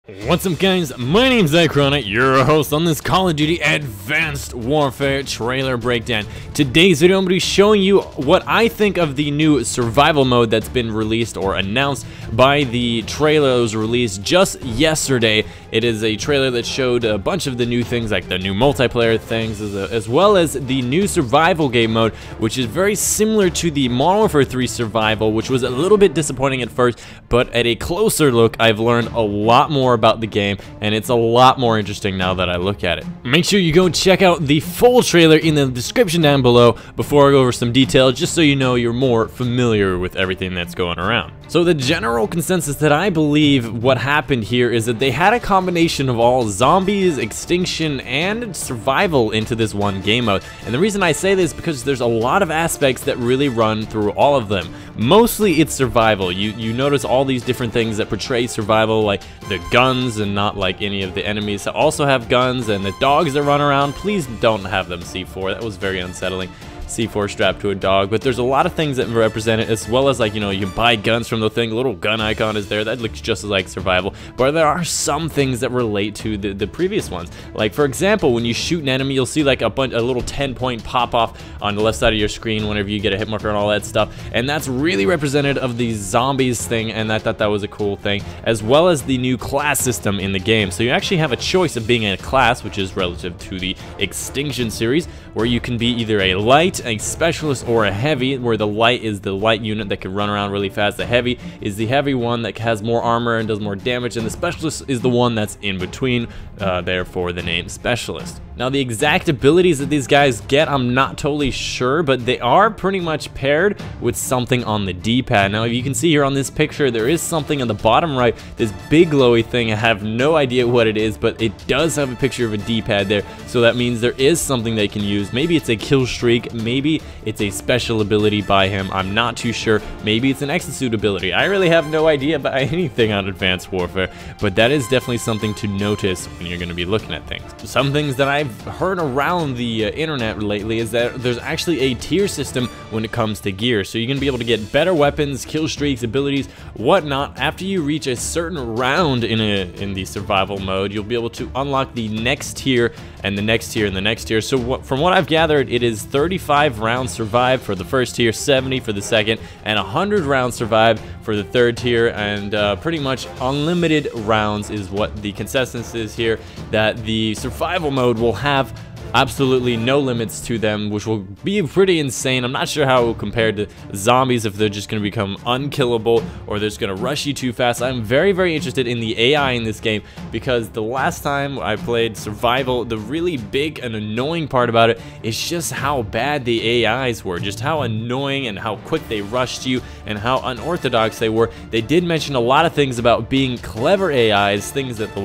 What's up guys, my name's Dychronic, your host on this Call of Duty Advanced Warfare trailer breakdown. Today's video I'm going to be showing you what I think of the new survival mode that's been released or announced by the trailer that was released just yesterday. It is a trailer that showed a bunch of the new things like the new multiplayer things as well as the new survival game mode, which is very similar to the Modern Warfare 3 survival, which was a little bit disappointing at first, but at a closer look I've learned a lot more about the game, and it's a lot more interesting now that I look at it. Make sure you go check out the full trailer in the description down below before I go over some details, just so you know you're more familiar with everything that's going around. So the general consensus that I believe what happened here is that they had a combination of all zombies, extinction, and survival into this one game mode. And the reason I say this is because there's a lot of aspects that really run through all of them. Mostly it's survival. You notice all these different things that portray survival, like the guns and not like any of the enemies that also have guns, and the dogs that run around. Please don't have them C4. That was very unsettling. C4 strapped to a dog, but there's a lot of things that represent it, as well as, like, you know, you can buy guns from the thing. The little gun icon is there. That looks just like survival, but there are some things that relate to the previous ones. Like, for example, when you shoot an enemy, you'll see like a little 10-point pop off on the left side of your screen whenever you get a hit marker and all that stuff, and that's really representative of the zombies thing, and I thought that was a cool thing, as well as the new class system in the game. So you actually have a choice of being in a class, which is relative to the Extinction series, where you can be either a light, a specialist, or a heavy, where the light is the light unit that can run around really fast. The heavy is the heavy one that has more armor and does more damage, and the specialist is the one that's in between, therefore the name specialist. Now the exact abilities that these guys get, I'm not totally sure, but they are pretty much paired with something on the D-pad. Now if you can see here on this picture, there is something on the bottom right, this big glowy thing. I have no idea what it is, but it does have a picture of a D-pad there, so that means there is something they can use. Maybe it's a kill streak, maybe it's a special ability by him, I'm not too sure. Maybe it's an exosuit ability. I really have no idea about anything on Advanced Warfare, but that is definitely something to notice when you're going to be looking at things. Some things that I've heard around the internet lately is that there's actually a tier system when it comes to gear, so you're going to be able to get better weapons, kill streaks, abilities, whatnot. After you reach a certain round in the survival mode, you'll be able to unlock the next tier and the next tier and the next tier. So from what I've gathered, it is 35 rounds survived for the first tier, 70 for the second, and 100 rounds survived for the third tier, and pretty much unlimited rounds is what the consensus is here, that the survival mode will have absolutely no limits to them, which will be pretty insane. I'm not sure how it will compare to zombies, if they're just going to become unkillable or they're just going to rush you too fast. I'm very, very interested in the AI in this game, because the last time I played survival, the really big and annoying part about it is just how bad the AIs were, just how annoying and how quick they rushed you and how unorthodox they were. They did mention a lot of things about being clever AIs, things that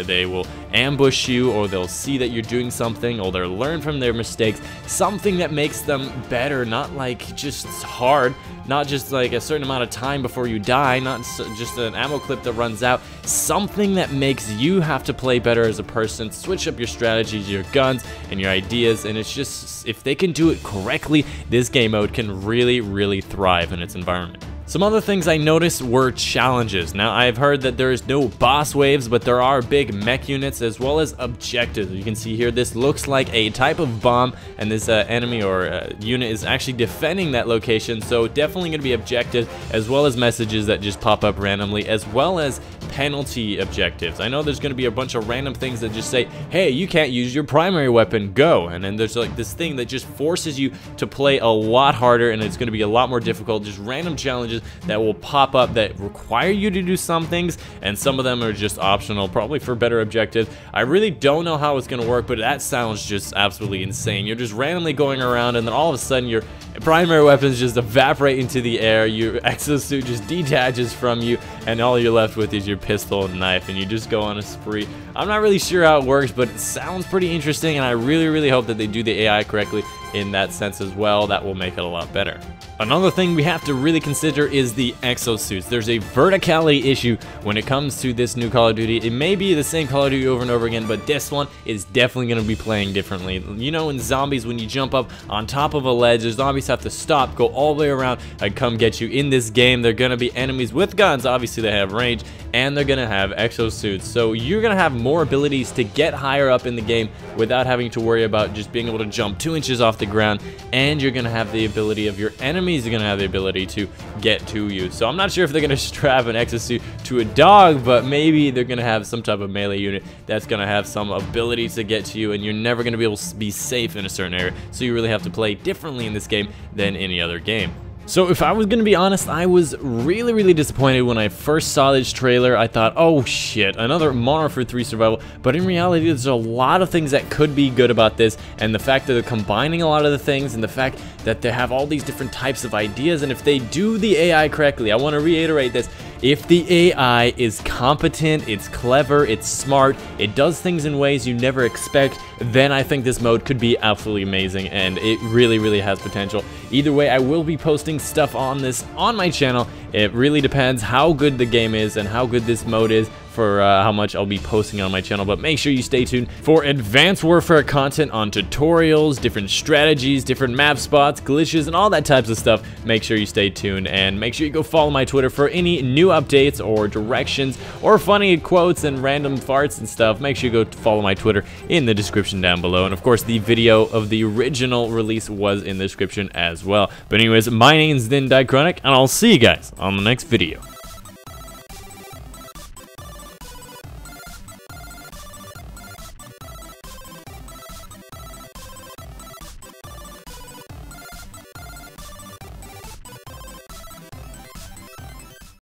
they will ambush you, or they'll see that you're doing something, or they'll learn from their mistakes, something that makes them better, not like just hard, not just like a certain amount of time before you die, not just an ammo clip that runs out, something that makes you have to play better as a person, switch up your strategies, your guns, and your ideas. And it's just, if they can do it correctly, this game mode can really, really thrive in its environment. Some other things I noticed were challenges. Now, I've heard that there is no boss waves, but there are big mech units as well as objectives. You can see here, this looks like a type of bomb, and this enemy or unit is actually defending that location, so definitely going to be objectives, as well as messages that just pop up randomly, as well as penalty objectives. I know there's going to be a bunch of random things that just say, hey, you can't use your primary weapon, go. And then there's like this thing that just forces you to play a lot harder, and it's going to be a lot more difficult. Just random challenges that will pop up that require you to do some things, and some of them are just optional, probably for better objectives. I really don't know how it's going to work, but that sounds just absolutely insane. You're just randomly going around, and then all of a sudden your primary weapons just evaporate into the air, your exosuit just detaches from you, and all you're left with is your pistol and knife, and you just go on a spree. I'm not really sure how it works, but it sounds pretty interesting, and I really, really hope that they do the AI correctly. in that sense as well. That will make it a lot better. Another thing we have to really consider is the exosuits. There's a verticality issue when it comes to this new Call of Duty. It may be the same Call of Duty over and over again, but this one is definitely going to be playing differently. You know, in Zombies, when you jump up on top of a ledge, the zombies have to stop, go all the way around, and come get you. In this game, they're going to be enemies with guns. Obviously, they have range, and they're going to have exosuits. So you're going to have more abilities to get higher up in the game without having to worry about just being able to jump 2 inches off the ground, and you're going to have the ability of your enemies are going to have the ability to get to you. So I'm not sure if they're going to strap an exosuit to a dog, but maybe they're going to have some type of melee unit that's going to have some ability to get to you, and you're never going to be able to be safe in a certain area. So you really have to play differently in this game than any other game. So if I was going to be honest, I was really disappointed when I first saw this trailer. I thought, oh shit, another Modern Warfare 3 Survival. But in reality, there's a lot of things that could be good about this, and the fact that they're combining a lot of the things, and the fact that they have all these different types of ideas, and if they do the AI correctly, I want to reiterate this, if the AI is competent, it's clever, it's smart, it does things in ways you never expect, then I think this mode could be absolutely amazing, and it really has potential. Either way, I will be posting stuff on this on my channel. It really depends how good the game is and how good this mode is for how much I'll be posting on my channel, but make sure you stay tuned for Advanced Warfare content on tutorials, different strategies, different map spots, glitches, and all that types of stuff. Make sure you stay tuned, and make sure you go follow my Twitter for any new updates or directions or funny quotes and random farts and stuff. Make sure you go follow my Twitter in the description down below, and of course the video of the original release was in the description as well. But anyways, my name's Dychronic, and I'll see you guys on the next video.